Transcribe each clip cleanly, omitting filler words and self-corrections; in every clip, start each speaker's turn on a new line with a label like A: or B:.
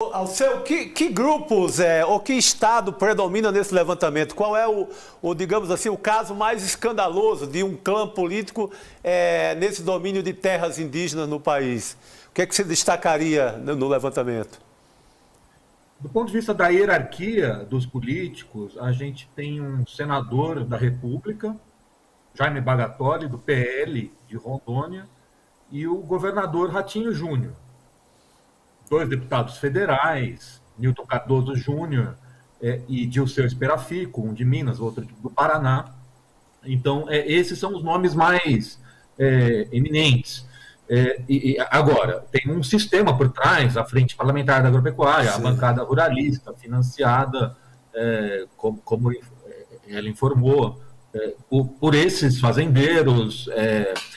A: Alceu, que grupos ou que estado predomina nesse levantamento? Qual é digamos assim, o caso mais escandaloso de um clã político nesse domínio de terras indígenas no país? O que é que você destacaria no levantamento?
B: Do ponto de vista da hierarquia dos políticos, a gente tem um senador da República, Jaime Bagatoli, do PL de Rondônia, e o governador Ratinho Júnior. Dois deputados federais, Newton Cardoso Júnior e Dirceu Esperafico, um de Minas, outro do Paraná. Então, esses são os nomes mais eminentes. Agora, tem um sistema por trás, a Frente Parlamentar da Agropecuária, a bancada ruralista, financiada, como ela informou, por esses fazendeiros,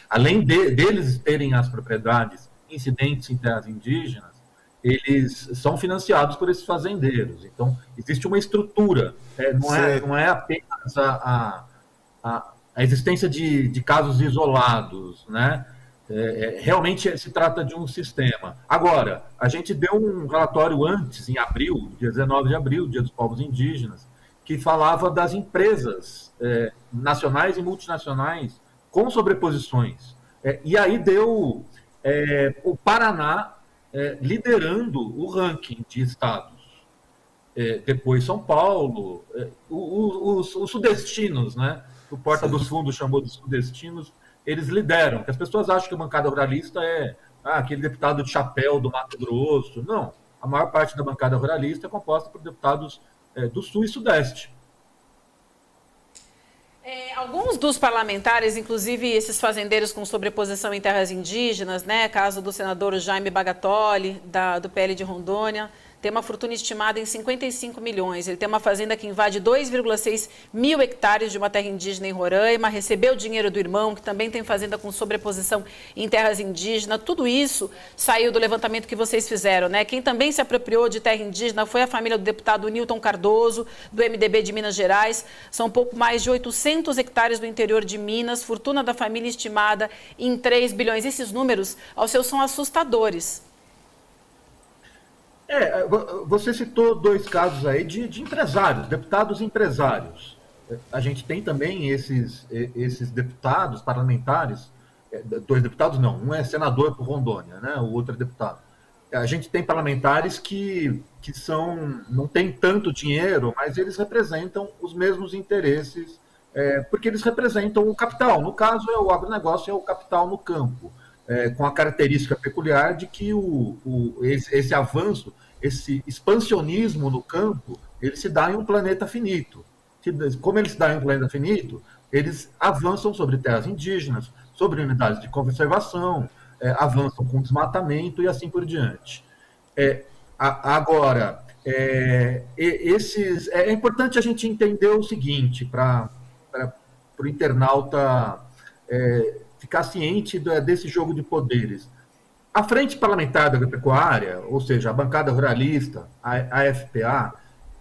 B: além deles terem as propriedades incidentes em terras indígenas, eles são financiados por esses fazendeiros. Então, existe uma estrutura, não é apenas a existência de casos isolados, né? Realmente se trata de um sistema. Agora, a gente deu um relatório antes, em abril, dia 19 de abril, Dia dos Povos Indígenas, que falava das empresas nacionais e multinacionais com sobreposições. E aí deu o Paraná liderando o ranking de estados. Depois São Paulo, os sudestinos, né? O Porta dos Fundos chamou de sudestinos, eles lideram, porque as pessoas acham que a bancada ruralista é aquele deputado de chapéu do Mato Grosso. Não, a maior parte da bancada ruralista é composta por deputados do Sul e Sudeste.
C: Alguns dos parlamentares, inclusive esses fazendeiros com sobreposição em terras indígenas, né, caso do senador Jaime Bagatoli, do PL de Rondônia, tem uma fortuna estimada em 55 milhões. Ele tem uma fazenda que invade 2,6 mil hectares de uma terra indígena em Roraima, recebeu dinheiro do irmão, que também tem fazenda com sobreposição em terras indígenas. Tudo isso saiu do levantamento que vocês fizeram, né? Quem também se apropriou de terra indígena foi a família do deputado Newton Cardoso, do MDB de Minas Gerais. São pouco mais de 800 hectares do interior de Minas, fortuna da família estimada em 3 bilhões. Esses números, Alceu, são assustadores.
B: Você citou dois casos aí de empresários, deputados empresários. A gente tem também esses deputados parlamentares, dois deputados não, um é senador por Rondônia, né, o outro é deputado. A gente tem parlamentares que não têm tanto dinheiro, mas eles representam os mesmos interesses, porque eles representam o capital. No caso, o agronegócio é o capital no campo. Com a característica peculiar de que esse avanço, esse expansionismo no campo, ele se dá em um planeta finito. Como ele se dá em um planeta finito, eles avançam sobre terras indígenas, sobre unidades de conservação, avançam com desmatamento e assim por diante. Agora, é importante a gente entender o seguinte, para o internauta ficar ciente desse jogo de poderes. A Frente Parlamentar da Agropecuária, ou seja, a bancada ruralista, a FPA,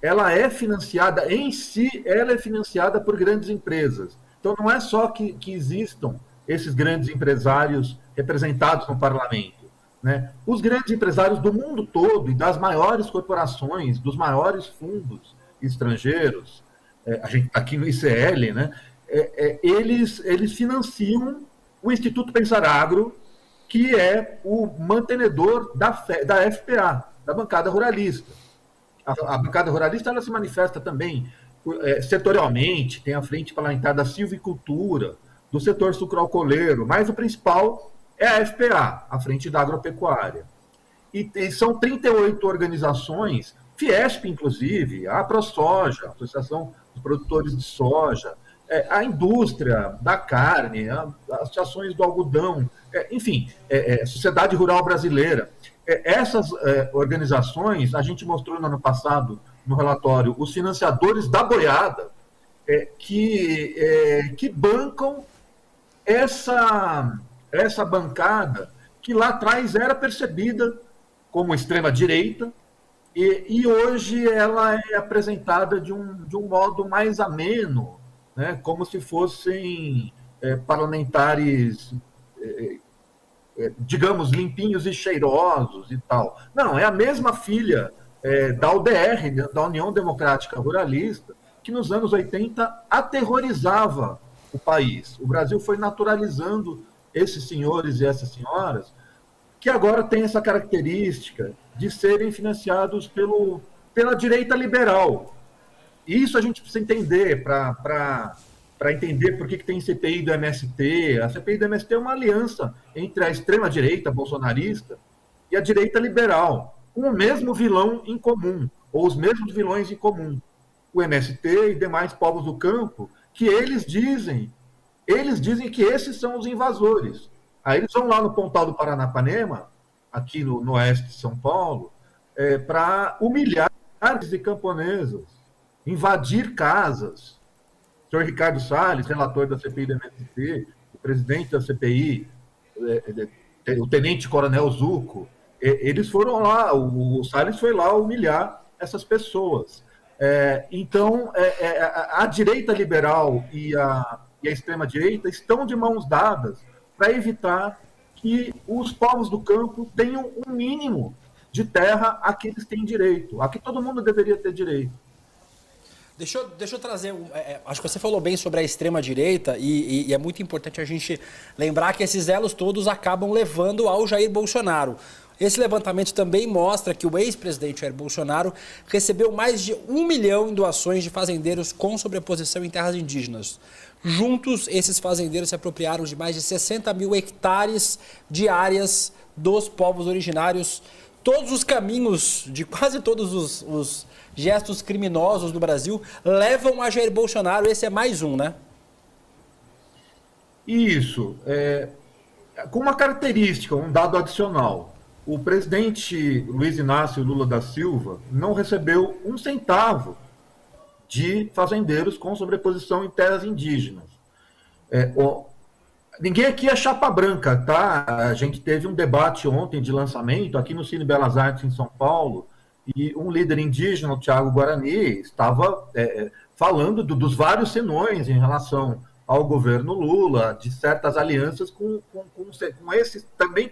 B: ela é financiada, em si, ela é financiada por grandes empresas. Então, não é só que existam esses grandes empresários representados no parlamento, né? Os grandes empresários do mundo todo e das maiores corporações, dos maiores fundos estrangeiros, a gente está aqui no ICL, né? Eles financiam o Instituto Pensar Agro, que é o mantenedor da FPA, da bancada ruralista. A bancada ruralista ela se manifesta também setorialmente, tem a frente parlamentar da silvicultura, do setor sucroalcooleiro, mas o principal é a FPA, a Frente da Agropecuária. E são 38 organizações, Fiesp, inclusive, a ProSoja, a Associação dos Produtores de Soja, a indústria da carne, as associações do algodão, enfim, a Sociedade Rural Brasileira. Essas organizações, a gente mostrou no ano passado, no relatório, os financiadores da boiada, que bancam essa bancada que lá atrás era percebida como extrema-direita, e hoje ela é apresentada de um modo mais ameno, né, como se fossem parlamentares digamos, limpinhos e cheirosos e tal. Não, é a mesma filha da UDR, da União Democrática Ruralista, que nos anos 80 aterrorizava o país. O Brasil foi naturalizando esses senhores e essas senhoras, que agora têm essa característica de serem financiados pela direita liberal. Isso a gente precisa entender para entender por que tem CPI do MST. A CPI do MST é uma aliança entre a extrema-direita bolsonarista e a direita liberal, com o mesmo vilão em comum, ou os mesmos vilões em comum. O MST e demais povos do campo, que eles dizem que esses são os invasores. Aí eles vão lá no Pontal do Paranapanema, aqui no oeste de São Paulo, para humilhar de camponesas, invadir casas. O senhor Ricardo Salles, relator da CPI do MST, o presidente da CPI, o tenente-coronel Zucco, eles foram lá, o Salles foi lá humilhar essas pessoas. Então, a direita liberal e a extrema-direita estão de mãos dadas para evitar que os povos do campo tenham um mínimo de terra a que eles têm direito, a que todo mundo deveria ter direito.
D: Deixa eu trazer, acho que você falou bem sobre a extrema-direita e é muito importante a gente lembrar que esses elos todos acabam levando ao Jair Bolsonaro. Esse levantamento também mostra que o ex-presidente Jair Bolsonaro recebeu mais de 1 milhão em doações de fazendeiros com sobreposição em terras indígenas. Juntos, esses fazendeiros se apropriaram de mais de 60 mil hectares de áreas dos povos originários. Todos os caminhos de quase todos os gestos criminosos do Brasil levam a Jair Bolsonaro. Esse é mais um, né?
B: Isso. Com uma característica, um dado adicional. O presidente Luiz Inácio Lula da Silva não recebeu um centavo de fazendeiros com sobreposição em terras indígenas. Ninguém aqui é chapa branca, tá? A gente teve um debate ontem de lançamento aqui no Cine Belas Artes em São Paulo e um líder indígena, o Thiago Guarani, estava falando dos vários senões em relação ao governo Lula, de certas alianças com esses, também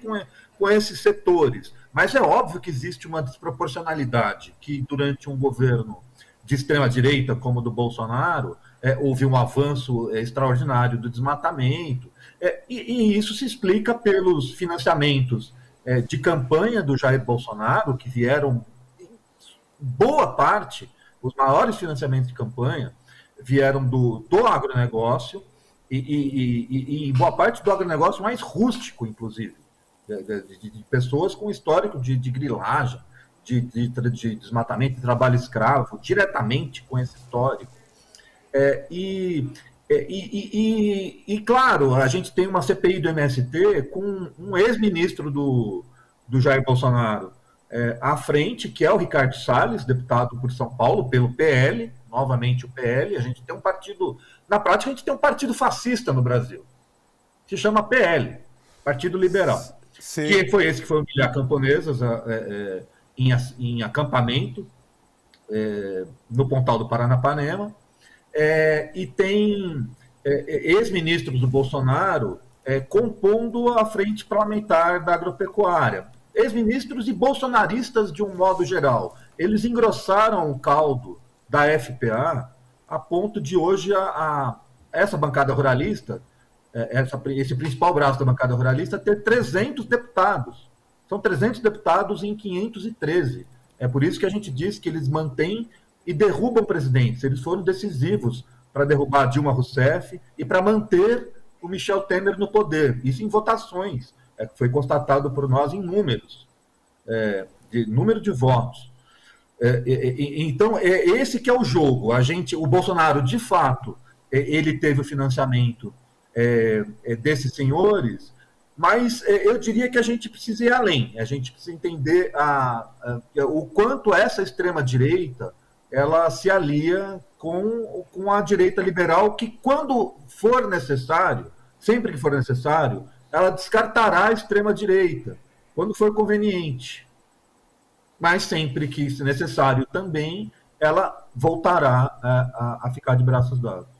B: com esses setores. Mas é óbvio que existe uma desproporcionalidade, que durante um governo de extrema-direita, como o do Bolsonaro, houve um avanço extraordinário do desmatamento, e isso se explica pelos financiamentos de campanha do Jair Bolsonaro, que vieram, em boa parte, os maiores financiamentos de campanha vieram do agronegócio, e boa parte do agronegócio mais rústico, inclusive, de pessoas com histórico de grilagem, de desmatamento, de trabalho escravo, diretamente com esse histórico. Claro, a gente tem uma CPI do MST com um ex-ministro do Jair Bolsonaro à frente, que é o Ricardo Salles, deputado por São Paulo, pelo PL, novamente o PL. A gente tem um partido, na prática, a gente tem um partido fascista no Brasil, se chama PL, Partido Liberal. Sim. Que foi esse que foi humilhar camponesas em acampamento no Pontal do Paranapanema, e tem ex-ministros do Bolsonaro compondo a frente parlamentar da agropecuária. Ex-ministros e bolsonaristas de um modo geral. Eles engrossaram o caldo da FPA a ponto de hoje essa bancada ruralista, esse principal braço da bancada ruralista, ter 300 deputados. São 300 deputados em 513. É por isso que a gente diz que eles mantêm e derrubam presidentes. Eles foram decisivos para derrubar Dilma Rousseff e para manter o Michel Temer no poder. Isso em votações. Foi constatado por nós em números, número de votos. Então, esse que é o jogo. O Bolsonaro, de fato, ele teve o financiamento desses senhores, mas eu diria que a gente precisa ir além. A gente precisa entender o quanto essa extrema-direita ela se alia com a direita liberal, que quando for necessário, sempre que for necessário, ela descartará a extrema-direita, quando for conveniente. Mas sempre que necessário também, ela voltará a ficar de braços dados.